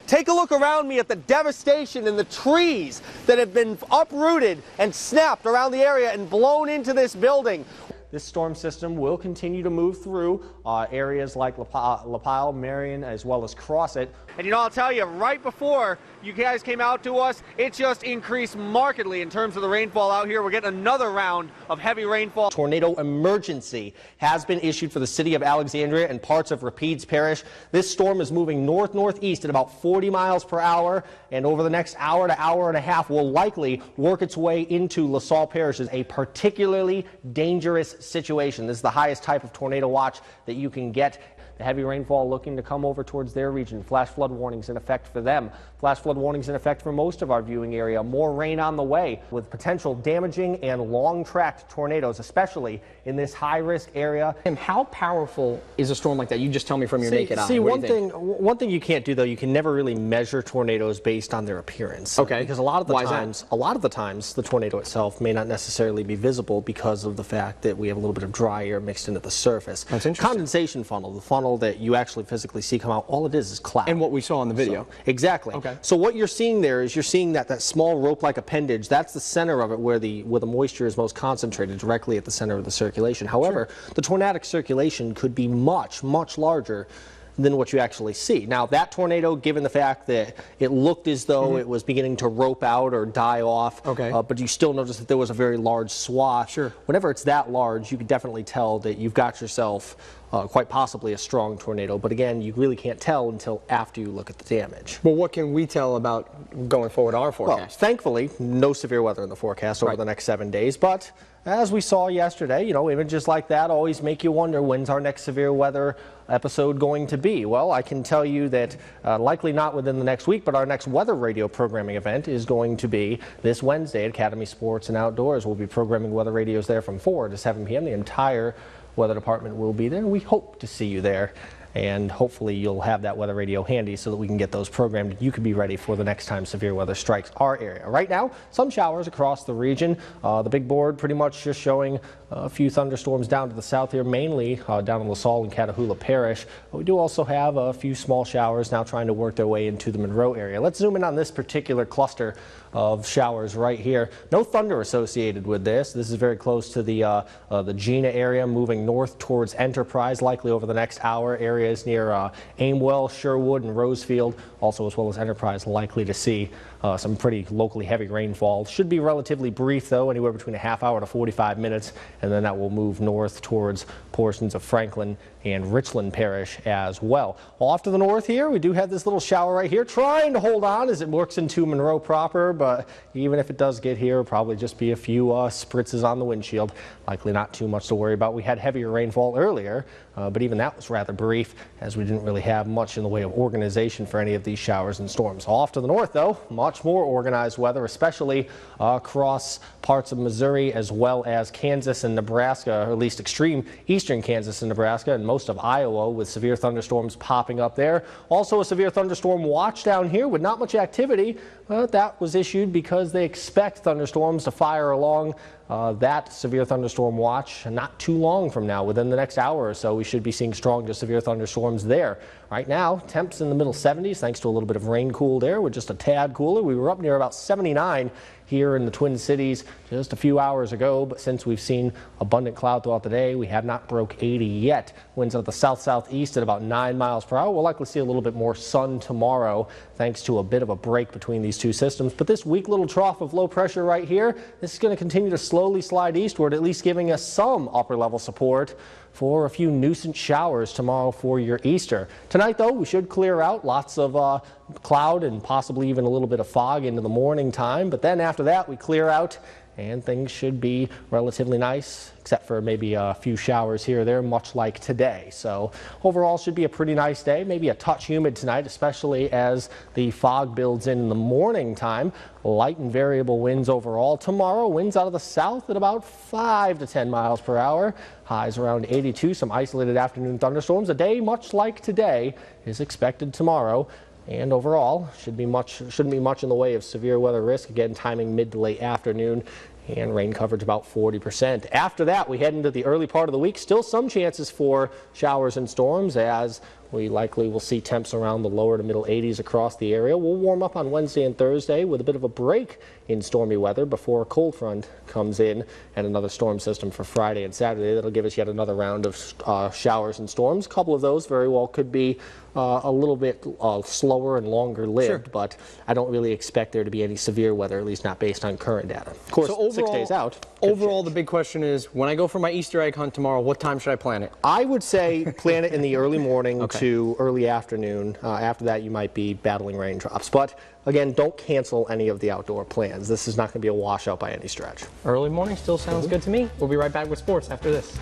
Take a look around me at the devastation and the trees that have been uprooted and snapped around the area and blown into this building. This storm system will continue to move through areas like LaPile, Marion, as well as Crossett. And you know, I'll tell you, right before you guys came out to us, it just increased markedly in terms of the rainfall out here. We're getting another round of heavy rainfall. Tornado emergency has been issued for the city of Alexandria and parts of Rapides Parish. This storm is moving north-northeast at about 40 miles per hour, and over the next hour to hour and a half will likely work its way into LaSalle Parish. Is a particularly dangerous situation. This is the highest type of tornado watch that you can get. The heavy rainfall looking to come over towards their region. Flash flood warnings in effect for them. Flash flood warnings in effect for most of our viewing area. More rain on the way with potential damaging and long-tracked tornadoes, especially in this high-risk area. And how powerful is a storm like that? You just tell me from your naked eye. See, one thing you can't do, though, you can never really measure tornadoes based on their appearance. Okay. Because a lot of the times, the tornado itself may not necessarily be visible because of the fact that we have a little bit of dry air mixed into the surface. That's interesting. Condensation funnel, the funnel that you actually physically see come out, all it is cloud. And what we saw in the video. So, exactly. Okay. So what you're seeing there is you're seeing that small rope-like appendage. That's the center of it where the moisture is most concentrated, directly at the center of the circulation. However, the tornadic circulation could be much, much larger than what you actually see. Now, that tornado, given the fact that it looked as though it was beginning to rope out or die off, but you still notice that there was a very large swath. Sure. Whenever it's that large, you can definitely tell that you've got yourself quite possibly a strong tornado. But again, you really can't tell until after you look at the damage. Well, what can we tell about going forward our forecast? Well, thankfully, no severe weather in the forecast over the next 7 days. But as we saw yesterday, you know, images like that always make you wonder, when's our next severe weather episode going to be? Well, I can tell you that likely not within the next week, but our next weather radio programming event is going to be this Wednesday at Academy Sports and Outdoors. We'll be programming weather radios there from 4 to 7 p.m. The entire weather department will be there. We hope to see you there, and hopefully you'll have that weather radio handy so that we can get those programmed. You can be ready for the next time severe weather strikes our area. Right now, some showers across the region. The big board pretty much just showing a few thunderstorms down to the south here, mainly down in LaSalle and Catahoula Parish. But we do also have a few small showers now trying to work their way into the Monroe area. Let's zoom in on this particular cluster of showers right here. No thunder associated with this. This is very close to the Gina area, moving north towards Enterprise, likely over the next hour. Areas near Aimwell, Sherwood, and Rosefield, also as well as Enterprise, likely to see some pretty locally heavy rainfall. Should be relatively brief, though, anywhere between a half hour to 45 minutes, and then that will move north towards portions of Franklin and Richland Parish as well. Off to the north here, we do have this little shower right here, trying to hold on as it works into Monroe proper, but even if it does get here, it'll probably just be a few spritzes on the windshield. Likely not too much to worry about. We had heavier rainfall earlier, but even that was rather brief, as we didn't really have much in the way of organization for any of these showers and storms. Off to the north, though, much more organized weather, especially across parts of Missouri as well as Kansas and Nebraska, or at least extreme eastern Kansas and Nebraska, and most of Iowa, with severe thunderstorms popping up there. Also a severe thunderstorm watch down here with not much activity. That was issued because they expect thunderstorms to fire along that severe thunderstorm watch not too long from now. Within the next hour or so, we should be seeing strong to severe thunderstorms there. Right now, temps in the middle 70s thanks to a little bit of rain cooled air with just a tad cooler. We were up near about 79 here in the Twin Cities just a few hours ago, but since we've seen abundant cloud throughout the day, we have not broke 80 yet. Winds out of the south-southeast at about 9 miles per hour. We'll likely see a little bit more sun tomorrow thanks to a bit of a break between these two systems. But this weak little trough of low pressure right here, this is going to continue to slowly slide eastward, at least giving us some upper level support for a few nuisance showers tomorrow for your Easter. Tonight, though, we should clear out. Lots of cloud and possibly even a little bit of fog into the morning time. But then after that, we clear out and things should be relatively nice, except for maybe a few showers here or there, much like today. So overall, should be a pretty nice day. Maybe a touch humid tonight, especially as the fog builds in the morning time. Light and variable winds overall. Tomorrow, winds out of the south at about 5 to 10 miles per hour. Highs around 82. Some isolated afternoon thunderstorms. A day much like today is expected tomorrow. And overall, shouldn't be much in the way of severe weather risk. Again, timing mid to late afternoon, and rain coverage about 40%. After that, we head into the early part of the week. Still some chances for showers and storms as We likely will see temps around the lower to middle 80s across the area. We'll warm up on Wednesday and Thursday with a bit of a break in stormy weather before a cold front comes in and another storm system for Friday and Saturday. That'll give us yet another round of showers and storms. A couple of those very well could be a little bit slower and longer lived, but I don't really expect there to be any severe weather, at least not based on current data. Of course, So overall, 6 days out. Overall, the big question is, when I go for my Easter egg hunt tomorrow, what time should I plan it? I would say plan it in the early morning to early afternoon. After that, you might be battling raindrops. But again, don't cancel any of the outdoor plans. This is not going to be a washout by any stretch. Early morning still sounds good to me. We'll be right back with sports after this.